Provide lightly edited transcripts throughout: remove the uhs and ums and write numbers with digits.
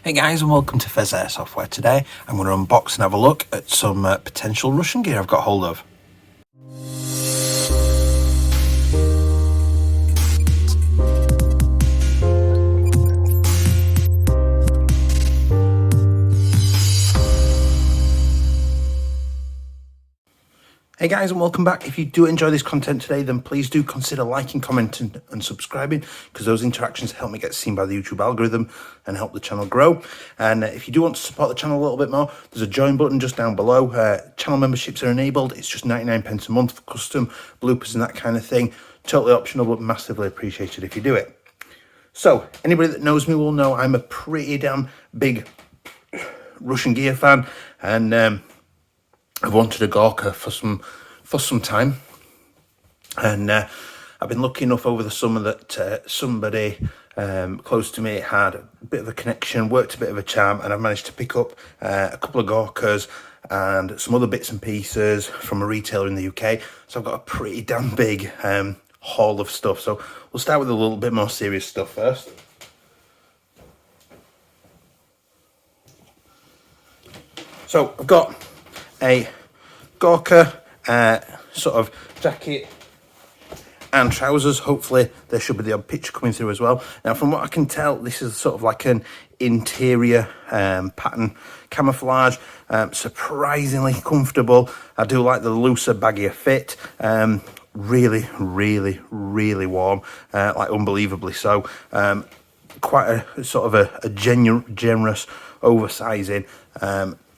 Hey guys, and welcome to Pheas Software. Today I'm going to unbox and have a look at some potential Russian gear I've got hold of. Hey guys, and welcome back. If you do enjoy this content today, then please do consider liking, commenting and subscribing, because those interactions help me get seen by the YouTube algorithm and help the channel grow. And if you do want to support the channel a little bit more, there's a join button just down below. Channel memberships are enabled. It's just 99p a month for custom bloopers and that kind of thing. Totally optional, but massively appreciated if you do it. So anybody that knows me will know I'm a pretty damn big Russian gear fan, and I've wanted a Gorka for some time, and I've been lucky enough over the summer that somebody close to me had a bit of a connection, worked a bit of a charm, and I've managed to pick up a couple of Gorkas and some other bits and pieces from a retailer in the UK. So I've got a pretty damn big haul of stuff. So we'll start with a little bit more serious stuff first. So I've got a Gorka sort of jacket and trousers. Hopefully there should be the odd picture coming through as well. Now from what I can tell, this is sort of like an interior pattern camouflage, surprisingly comfortable. I do like the looser, baggier fit. Really warm, like unbelievably so. Quite a sort of a generous oversizing,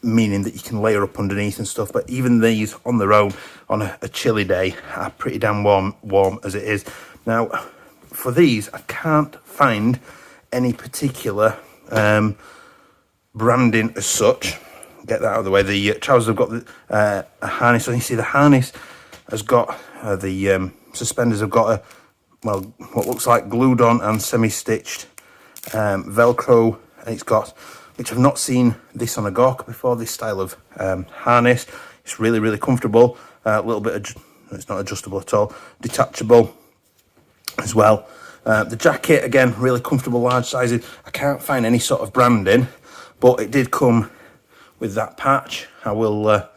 meaning that you can layer up underneath and stuff, but even these on their own on a chilly day are pretty damn warm as it is. Now for these I can't find any particular branding as such. Get that out of the way. The trousers have got a harness on. You see the harness has got the suspenders have got what looks like glued on and semi-stitched velcro, and it's got, which I've not seen this on a Gorka before, this style of harness. It's really comfortable. A little bit it's not adjustable at all, detachable as well. The jacket, again, really comfortable, large sizing. I can't find any sort of branding, but it did come with that patch. I will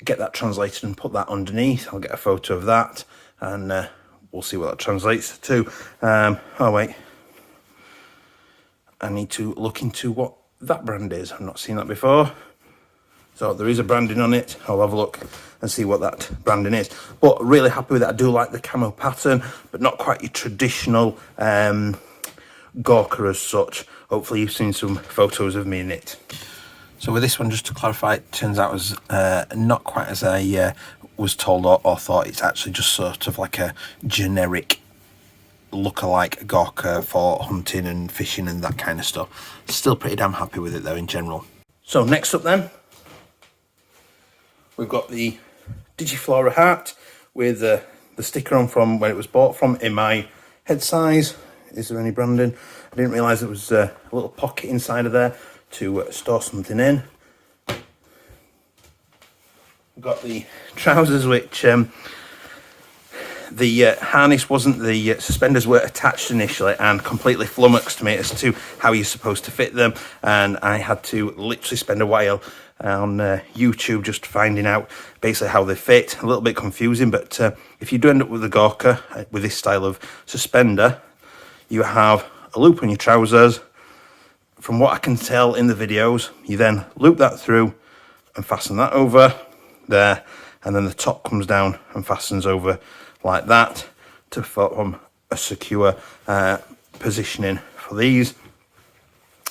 get that translated and put that underneath. I'll get a photo of that, and we'll see what that translates to. Oh wait, I need to look into what that brand is. I've not seen that before. So there is a branding on it. I'll have a look and see what that branding is. But really happy with it. I do like the camo pattern, but not quite your traditional Gorka as such. Hopefully you've seen some photos of me in it. So with this one, just to clarify, it turns out it was not quite as I was told or thought. It's actually just sort of like a generic look-alike Gorka for hunting and fishing and that kind of stuff. Still pretty damn happy with it though in general. So next up then, we've got the Digiflora hat with the sticker on from where it was bought from in my head size. Is there any branding? I didn't realise there was a little pocket inside of there to store something in. We've got the trousers, which the harness wasn't, the suspenders were attached initially, and completely flummoxed me as to how you're supposed to fit them, and I had to literally spend a while on YouTube just finding out basically how they fit. A little bit confusing, but if you do end up with a Gorka with this style of suspender, you have a loop on your trousers. From what I can tell in the videos, you then loop that through and fasten that over there, and then the top comes down and fastens over like that to form a secure positioning for these,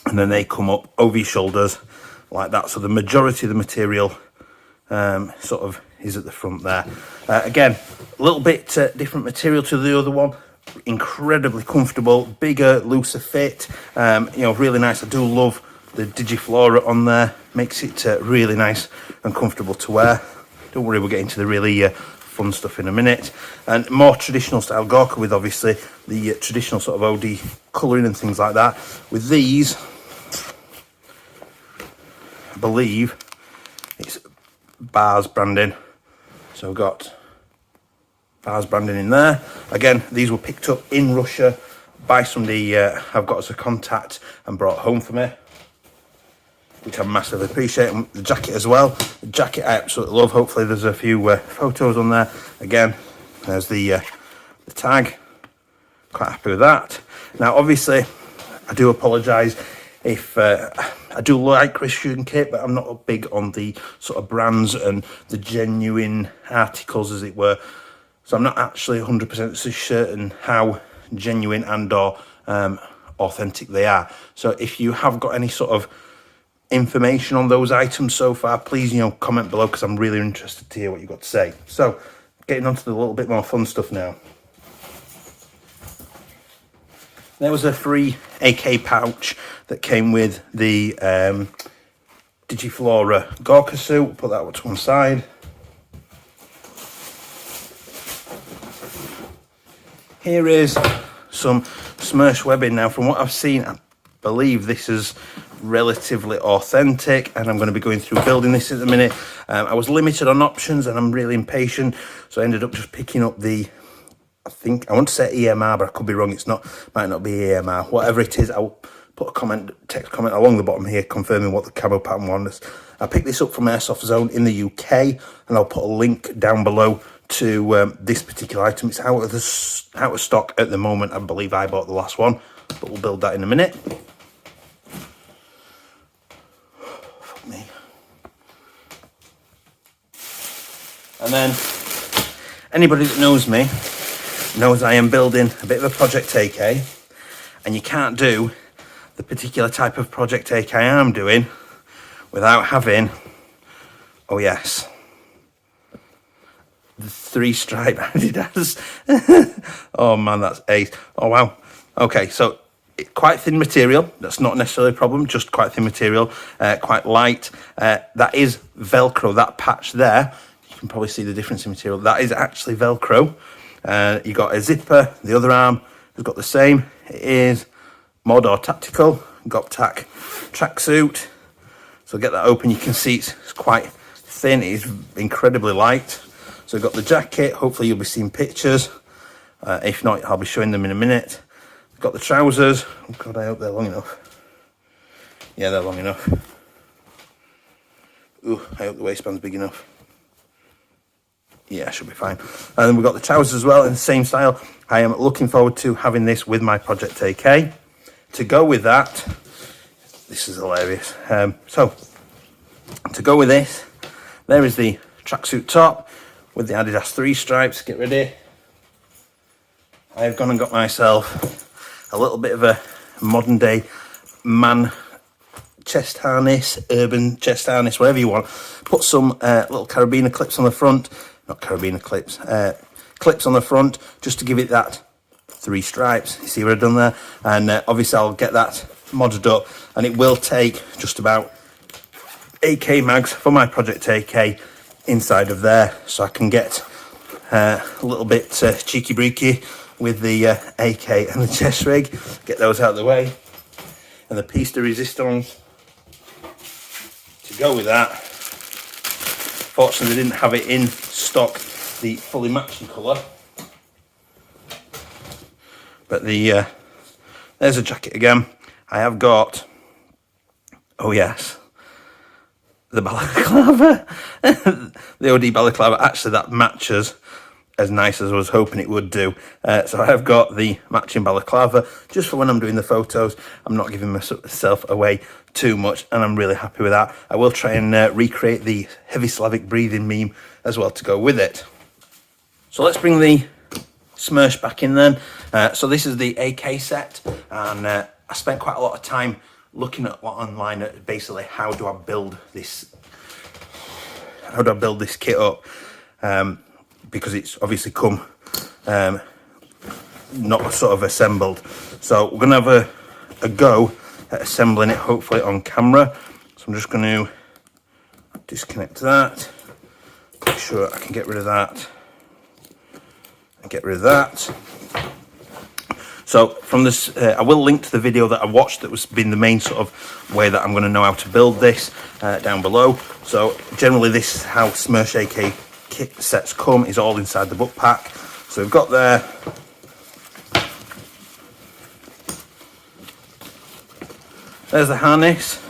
and then they come up over your shoulders like that. So the majority of the material sort of is at the front there. Again, a little bit different material to the other one. Incredibly comfortable, bigger, looser fit. You know, really nice. I do love the Digiflora on there. Makes it really nice and comfortable to wear. Don't worry, we'll get into the really fun stuff in a minute. And more traditional style Gorka with obviously the traditional sort of OD colouring and things like that. With these, I believe it's Bars branding. So we've got Pheas branding in there. Again, these were picked up in Russia by somebody I've got as a contact and brought home for me, which I massively appreciate. And the jacket as well. The jacket I absolutely love. Hopefully there's a few photos on there. Again, there's the tag. Quite happy with that. Now, obviously, I do apologise if I do like Christian kit, but I'm not big on the sort of brands and the genuine articles, as it were. So I'm not actually 100% certain how genuine and or authentic they are. So if you have got any sort of information on those items so far, please, comment below, because I'm really interested to hear what you've got to say. So getting on to the little bit more fun stuff now. There was a free AK pouch that came with the Digiflora Gorka suit. Put that to one side. Here is some SMERSH webbing. Now, from what I've seen, I believe this is relatively authentic, and I'm going to be going through building this at the minute. I was limited on options, and I'm really impatient, so I ended up just picking up the, I want to say EMR, but I could be wrong. It's not, might not be EMR. Whatever it is, I'll put a text comment along the bottom here confirming what the camo pattern was. I picked this up from Airsoft Zone in the UK, and I'll put a link down below to this particular item. It's out of stock at the moment. I believe I bought the last one, but we'll build that in a minute. Fuck me. And then anybody that knows me knows I am building a bit of a Project AK, and you can't do the particular type of Project AK I am doing without having, oh yes, the 3-stripe Adidas. Oh man, that's ace. Oh wow. Okay, so quite thin material. That's not necessarily a problem, just quite thin material, quite light. That is Velcro. That patch there, you can probably see the difference in material. That is actually Velcro. You got a zipper. The other arm has got the same. It is mod or tactical GopTac tracksuit. So get that open. You can see it's quite thin. It is incredibly light. So we've got the jacket. Hopefully you'll be seeing pictures. If not, I'll be showing them in a minute. We've got the trousers. Oh God, I hope they're long enough. Yeah, they're long enough. Ooh, I hope the waistband's big enough. Yeah, should be fine. And then we've got the trousers as well in the same style. I am looking forward to having this with my Project AK. To go with that, this is hilarious. So, to go with this, there is the tracksuit top with the Adidas 3 stripes. Get ready. I've gone and got myself a little bit of a modern day man chest harness, urban chest harness, whatever you want. Put some little carabiner clips on the front. Not carabiner clips, clips on the front, just to give it that 3 stripes. You see what I've done there? And obviously I'll get that modded up, and it will take just about AK mags for my Project AK inside of there, so I can get a little bit cheeky breeky with the AK and the chest rig. Get those out of the way, and the piece de resistance to go with that. Fortunately, they didn't have it in stock, the fully matching colour. But the there's a jacket again. I have got, oh yes, the balaclava. The OD balaclava. Actually, that matches as nice as I was hoping it would do. So I have got the matching balaclava just for when I'm doing the photos. I'm not giving myself away too much, and I'm really happy with that. I will try and recreate the heavy Slavic breathing meme as well to go with it. So let's bring the SMERSH back in then. So this is the AK set, and I spent quite a lot of time looking at what online at basically how do I build this kit up, because it's obviously come not sort of assembled. So we're gonna have a go at assembling it, hopefully on camera. So I'm just going to disconnect that, make sure I can get rid of that, and get rid of that. So from this, I will link to the video that I watched that was been the main sort of way that I'm going to know how to build this down below. So generally this is how SMERSH AK kit sets come, is all inside the book pack. So we've got there There's the harness.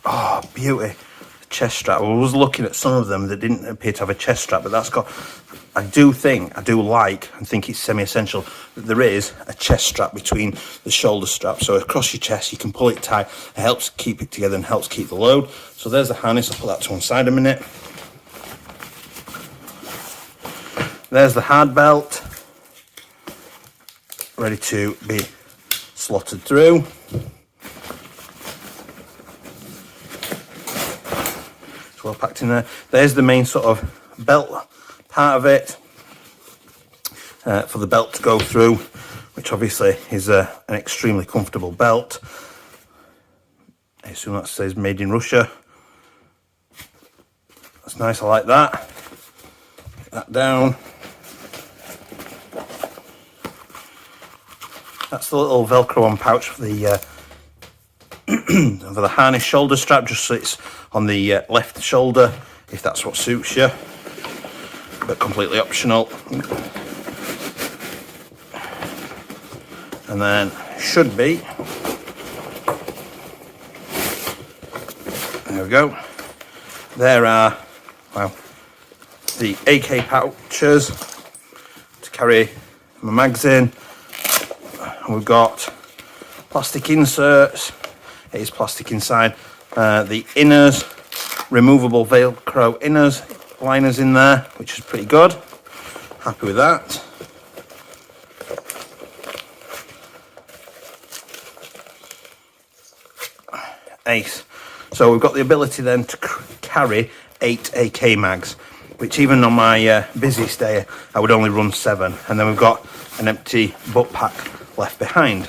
Oh, beauty. The chest strap. I was looking at some of them that didn't appear to have a chest strap, but that's got, I do like and think it's semi-essential that there is a chest strap between the shoulder straps. So across your chest, you can pull it tight. It helps keep it together and helps keep the load. So there's the harness. I'll put that to one side a minute. There's the hard belt, ready to be slotted through. It's well packed in there. There's the main sort of belt part of it for the belt to go through, which obviously is an extremely comfortable belt. I assume that says made in Russia. That's nice, I like that. Get that down. That's the little Velcro on pouch for the for the harness shoulder strap, just so it's on the left shoulder, if that's what suits you, but completely optional. And then should be, there we go. There are, well, the AK pouches to carry my mags in. We've got plastic inserts. It is plastic inside. The inners, removable Velcro inners, liners in there, which is pretty good. Happy with that. Ace. So we've got the ability then to carry 8 AK mags, which even on my busiest day I would only run 7. And then we've got an empty butt pack left behind.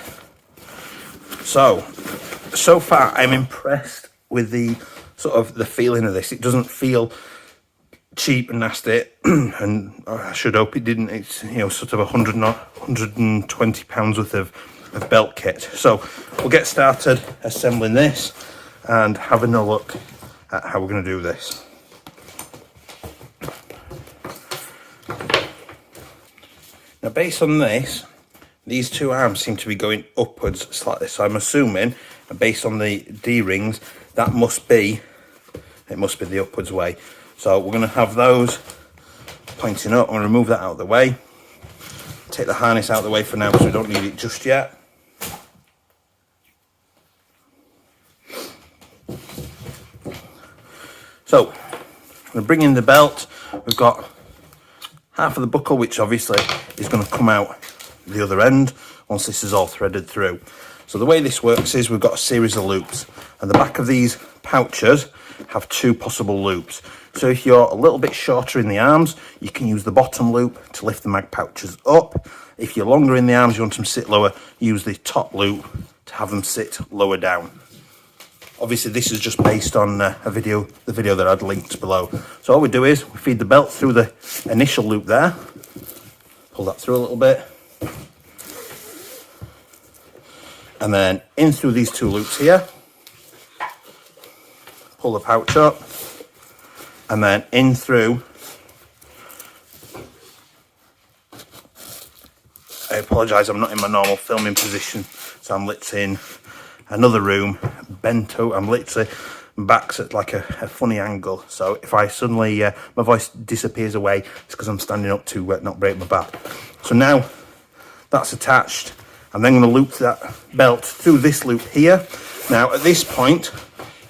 So far I'm impressed with the sort of the feeling of this. It doesn't feel cheap and nasty, and I should hope it didn't. It's, you know, sort of 120 pounds worth of belt kit. So we'll get started assembling this and having a look at how we're going to do this. Now, based on this, these two arms seem to be going upwards slightly, so I'm assuming, based on the D-rings, that must be, it must be the upwards way. So we're going to have those pointing up. I'm going to remove that out of the way. Take the harness out of the way for now because we don't need it just yet. So I'm going to bring in the belt. We've got half of the buckle, which obviously is going to come out the other end once this is all threaded through. So the way this works is we've got a series of loops, and the back of these pouches have 2 possible loops. So if you're a little bit shorter in the arms, you can use the bottom loop to lift the mag pouches up. If you're longer in the arms, you want them to sit lower, use the top loop to have them sit lower down. Obviously this is just based on the video that I'd linked below. So all we do is we feed the belt through the initial loop there, pull that through a little bit, and then in through these 2 loops here, pull the pouch up, and then in through, I apologise, I'm not in my normal filming position, so I'm literally in another room, bent over. I'm literally back's at like a funny angle, so if I suddenly my voice disappears away, it's because I'm standing up to not break my back. So now that's attached, I'm then going to loop that belt through this loop here. Now at this point,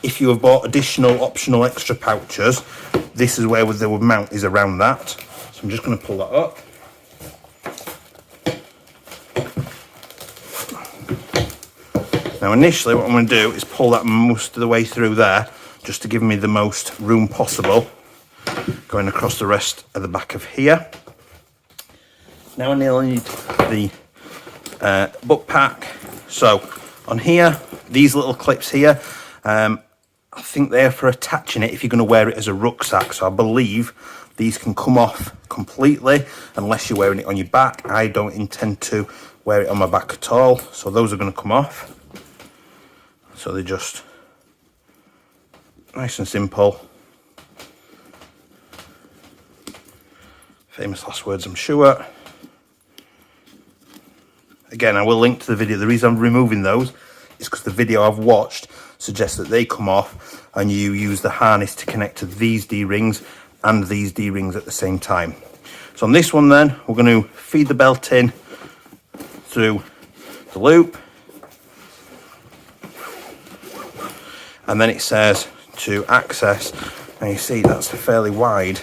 if you have bought additional optional extra pouches, this is where the mount is around that. So I'm just going to pull that up. Now initially what I'm going to do is pull that most of the way through there, just to give me the most room possible, going across the rest of the back of here. Now I need the butt pack. So on here, these little clips here, I think they're for attaching it if you're going to wear it as a rucksack. So I believe these can come off completely unless you're wearing it on your back. I don't intend to wear it on my back at all, so those are going to come off. So they're just nice and simple. Famous last words, I'm sure. Again, I will link to the video. The reason I'm removing those is because the video I've watched suggests that they come off and you use the harness to connect to these D-rings and these D-rings at the same time. So on this one then, we're going to feed the belt in through the loop, and then it says to access, and you see that's fairly wide.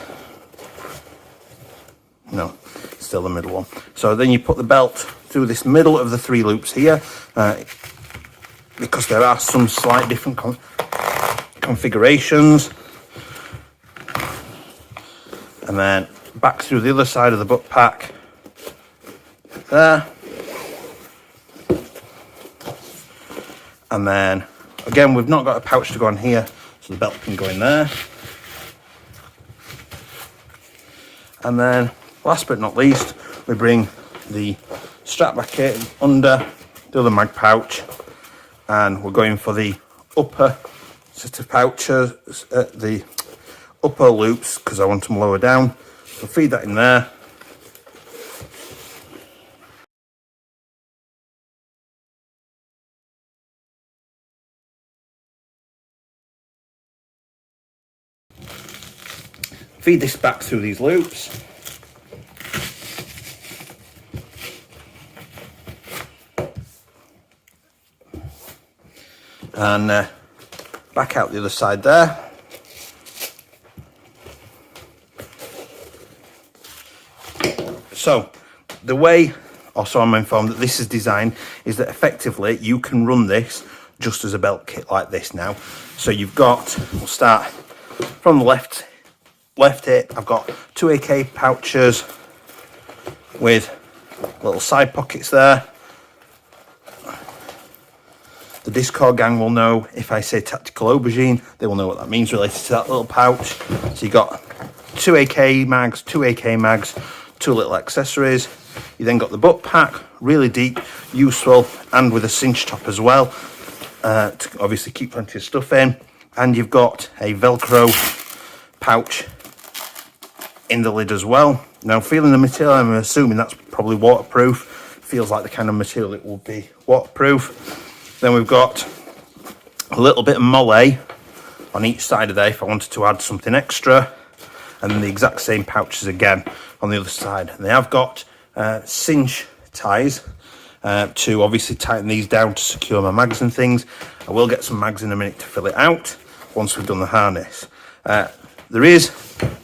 No, it's still the middle one. So then you put the belt through this middle of the 3 loops here, because there are some slight different configurations, and then back through the other side of the butt pack there, and then again we've not got a pouch to go on here, so the belt can go in there. And then last but not least, we bring the strap back in under the other mag pouch, and we're going for the upper set of pouches, the upper loops, because I want them lower down. So feed that in there. Feed this back through these loops. And back out the other side there. So the way, also I'm informed that this is designed, is that effectively you can run this just as a belt kit like this now. So you've got, we'll start from the left hip, I've got 2 AK pouches with little side pockets there. The Discord gang will know if I say tactical aubergine, they will know what that means related to that little pouch. So you've got 2 AK mags, 2 AK mags, 2 little accessories. You then got the butt pack, really deep, useful, and with a cinch top as well, to obviously keep plenty of stuff in. And you've got a Velcro pouch in the lid as well. Now, feeling the material, I'm assuming that's probably waterproof. Feels like the kind of material it will be waterproof. Then we've got a little bit of molle on each side of there if I wanted to add something extra, and then the exact same pouches again on the other side. And they have got cinch ties to obviously tighten these down to secure my mags and things. I will get some mags in a minute to fill it out once we've done the harness. There is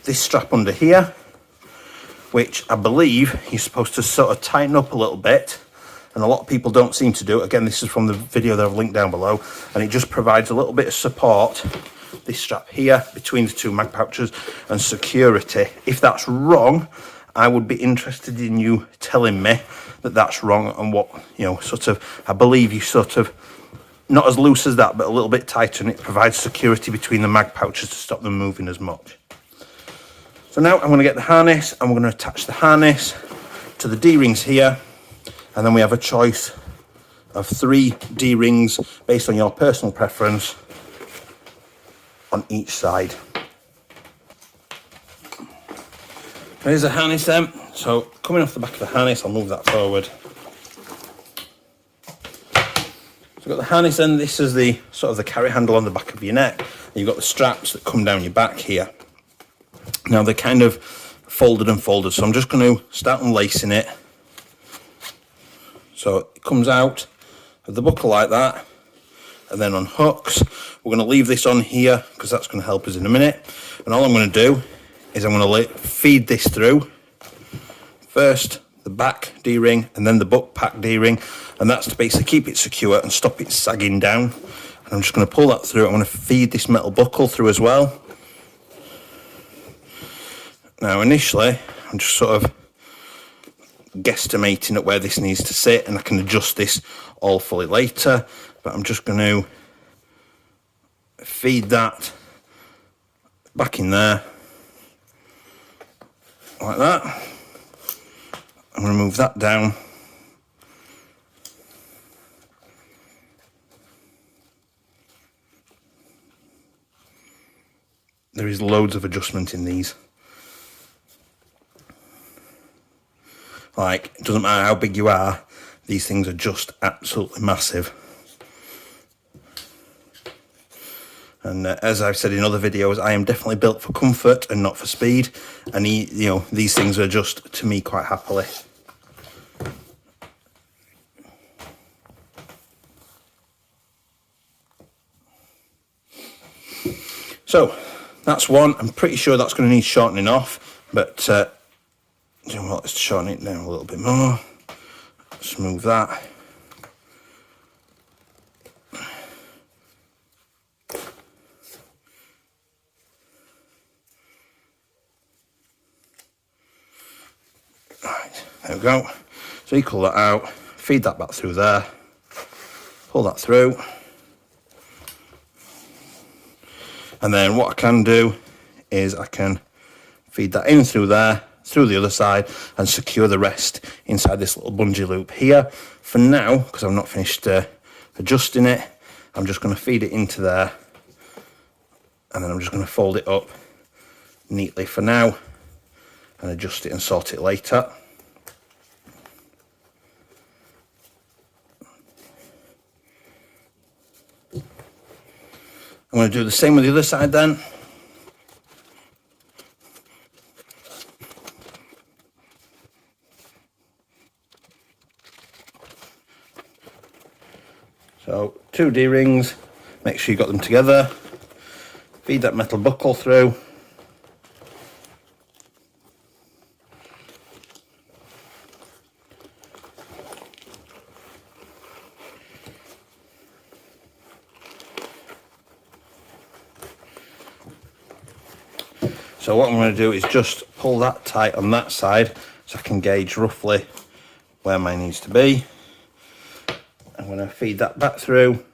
this strap under here, which I believe you're supposed to sort of tighten up a little bit, and a lot of people don't seem to do it. Again, this is from the video that I've linked down below, and it just provides a little bit of support, this strap here, between the 2 mag pouches and security. If that's wrong, I would be interested in you telling me that that's wrong, and what, you know, sort of, I believe you sort of, not as loose as that, but a little bit tighter, and it provides security between the mag pouches to stop them moving as much. So now I'm going to get the harness, and we're going to attach the harness to the D-rings here, and then we have a choice of 3 D-rings based on your personal preference on each side. There's the harness then. So coming off the back of the harness, I'll move that forward. So we've got the harness then. This is the sort of the carry handle on the back of your neck. And you've got the straps that come down your back here. Now they're kind of folded and folded, so I'm just going to start unlacing it. So it comes out of the buckle like that, and then on hooks. We're going to leave this on here because that's going to help us in a minute. And all I'm going to do is I'm going to feed this through. First the back D-ring and then the butt pack D-ring, and that's to basically keep it secure and stop it sagging down. And I'm just going to pull that through. I'm going to feed this metal buckle through as well. Now initially I'm just sort of guesstimating at where this needs to sit, and I can adjust this all fully later, but I'm just going to feed that back in there like that. I'm going to move that down. There is loads of adjustment in these. Like, it doesn't matter how big you are, these things are just absolutely massive. And as I've said in other videos, I am definitely built for comfort and not for speed. And you know, these things are adjust to me quite happily. So that's one. I'm pretty sure that's going to need shortening off, but you know what, let's shorten it down a little bit more. Smooth that. Right, there we go. So equal that out, feed that back through there, pull that through. And then what I can do is I can feed that in through there, through the other side, and secure the rest inside this little bungee loop here. For now, because I've not finished adjusting it, I'm just going to feed it into there, and then I'm just going to fold it up neatly for now and adjust it and sort it later. I'm going to do the same with the other side then. So 2 D-rings, make sure you got them together, feed that metal buckle through. So what I'm going to do is just pull that tight on that side so I can gauge roughly where mine needs to be. I'm going to feed that back through.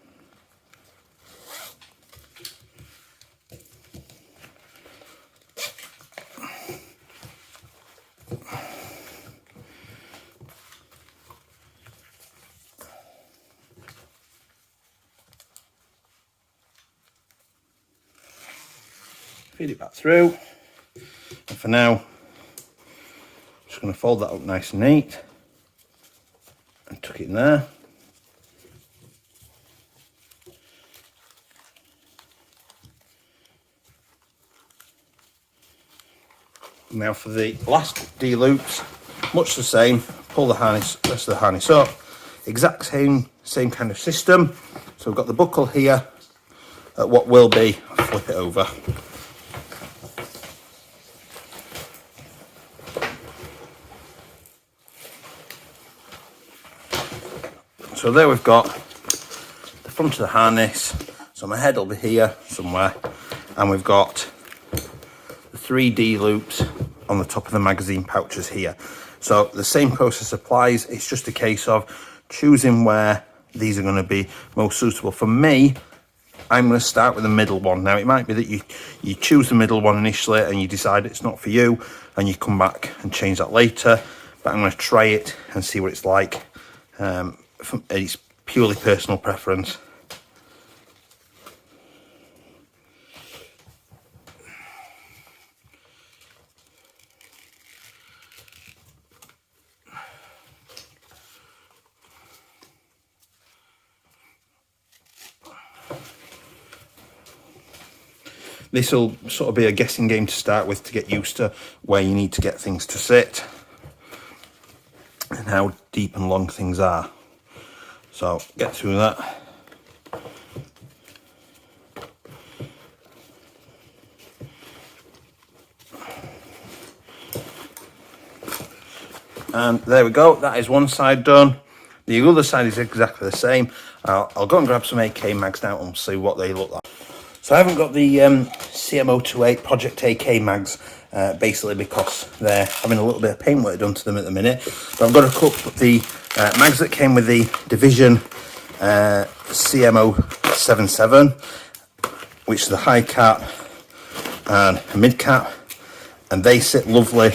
Feed it back through. And for now, I'm just going to fold that up nice and neat and tuck it in there. Now for the last D loops, much the same, pull the harness, rest of the harness up, exact same kind of system. So we've got the buckle here at what will be, I'll flip it over. So there we've got the front of the harness, so my head will be here somewhere, and we've got the 3 D loops on the top of the magazine pouches here. So the same process applies, it's just a case of choosing where these are going to be most suitable. For me, I'm going to start with the middle one. Now it might be that you choose the middle one initially and you decide it's not for you and you come back and change that later, but I'm going to try it and see what it's like. It's purely personal preference. This will sort of be a guessing game to start with to get used to where you need to get things to sit and how deep and long things are. So get through that. And there we go, that is one side done. The other side is exactly the same. I'll go and grab some AK mags now and see what they look like. So I haven't got the CM028 Project AK mags, basically because they're having a little bit of paintwork done to them at the minute. But I've got to cook the mags that came with the Division CM077, which is the high cap and a mid cap, and they sit lovely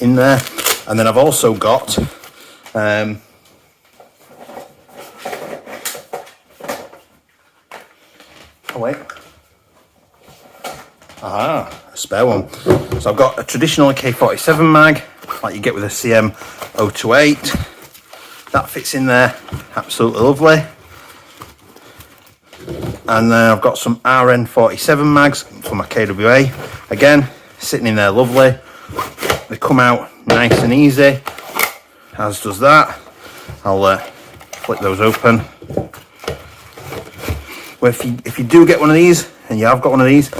in there. And then I've also got oh wait, a spare one. So I've got a traditional AK-47 mag like you get with a CM028. That fits in there absolutely lovely. And then I've got some RN47 mags for my KWA. Again, sitting in there lovely. They come out nice and easy, as does that. I'll flip those open. Well, if you do get one of these, and you have got one of these,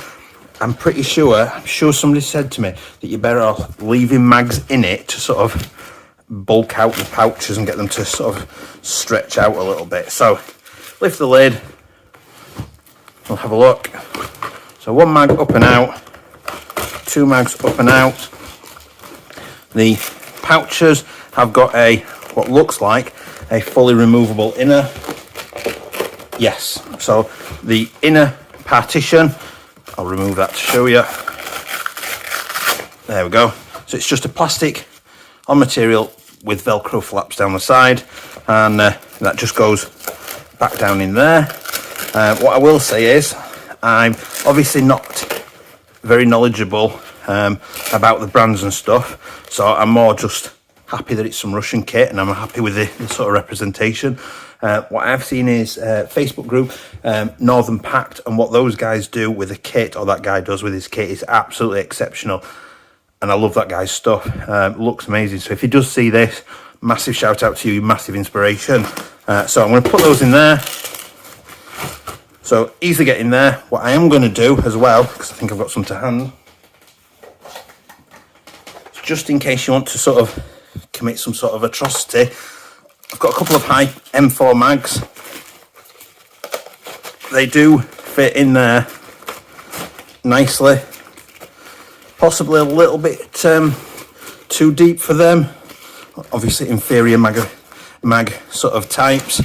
I'm sure somebody said to me that you're better off leaving mags in it to sort of bulk out the pouches and get them to sort of stretch out a little bit. So lift the lid, we'll have a look. So one mag up and out, two mags up and out. The pouches have got what looks like a fully removable inner. Yes, so the inner partition, I'll remove that to show you. There we go. So it's just a plastic on material with Velcro flaps down the side, and that just goes back down in there. What I will say is, I'm obviously not very knowledgeable about the brands and stuff, so I'm more just happy that it's some Russian kit, and I'm happy with the sort of representation. What I've seen is Facebook group Northern Pact, and what those guys do with a kit, or that guy does with his kit, is absolutely exceptional, and I love that guy's stuff. Looks amazing. So if he does see this, massive shout out to you, massive inspiration. So I'm going to put those in there, so easily get in there. What I am going to do as well, because I think I've got some to hand, just in case you want to sort of commit some sort of atrocity, I've got a couple of high M4 mags. They do fit in there nicely, possibly a little bit too deep for them. Obviously inferior mag sort of types.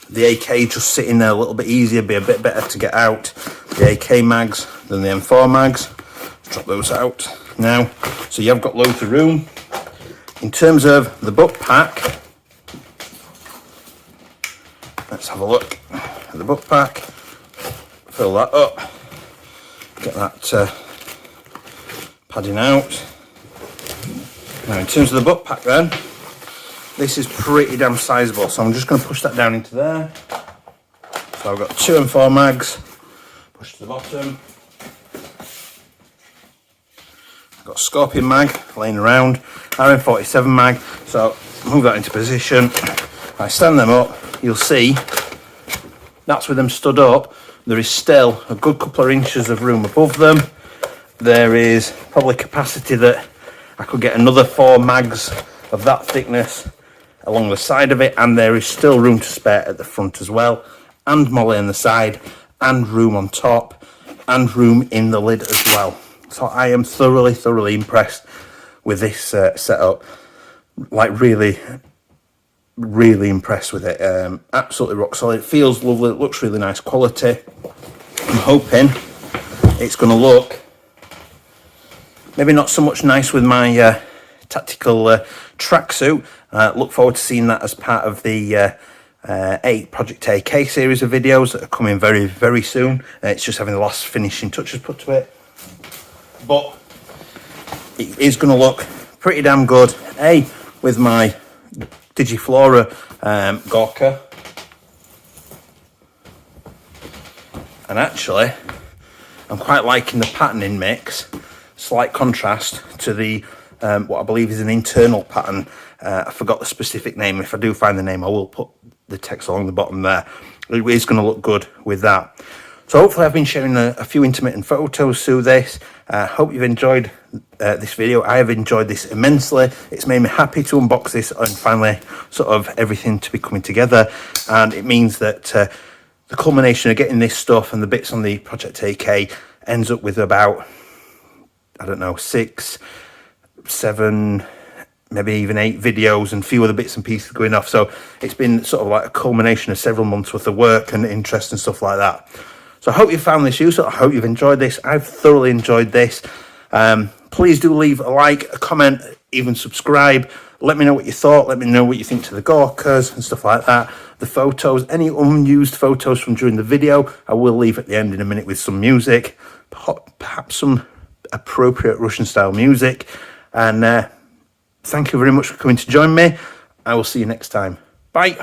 The AK just sitting there a little bit easier, be a bit better to get out the AK mags than the M4 mags. Drop those out now. So you've got loads of room. In terms of the book pack, let's have a look at the book pack. Fill that up. Get that padding out. Now in terms of the book pack then, this is pretty damn sizable, so I'm just going to push that down into there. So I've got 2 M4 mags, push to the bottom. I've got a Scorpion mag laying around, RN47 mag, so move that into position. If I stand them up, you'll see that's with them stood up. There is still a good couple of inches of room above them. There is probably capacity that I could get another 4 mags of that thickness along the side of it, and there is still room to spare at the front as well, and molly on the side, and room on top, and room in the lid as well. So I am thoroughly impressed with this setup. Like really impressed with it. Absolutely rock solid. It feels lovely, it looks really nice quality. I'm hoping it's going to look maybe not so much nice with my tactical tracksuit. Look forward to seeing that as part of the Project AK series of videos that are coming very soon. It's just having the last finishing touches put to it, but it is going to look pretty damn good. With my Digiflora Gorka, and actually I'm quite liking the patterning mix. Slight contrast to the what I believe is an internal pattern. I forgot the specific name. If I do find the name, I will put the text along the bottom there. It is going to look good with that. So hopefully I've been sharing a few intermittent photos through this. Hope you've enjoyed this video. I have enjoyed this immensely. It's made me happy to unbox this and finally sort of everything to be coming together. And it means that the culmination of getting this stuff and the bits on the Project AK ends up with about, I don't know, 6, 7, maybe even 8 videos and a few other bits and pieces going off. So it's been sort of like a culmination of several months worth of work and interest and stuff like that. So I hope you found this useful. I hope you've enjoyed this. I've thoroughly enjoyed this. Please do leave a like, a comment, even subscribe. Let me know what you thought. Let me know what you think to the Gorkas and stuff like that. The photos, any unused photos from during the video, I will leave at the end in a minute with some music, perhaps some appropriate Russian style music. And thank you very much for coming to join me. I will see you next time. Bye.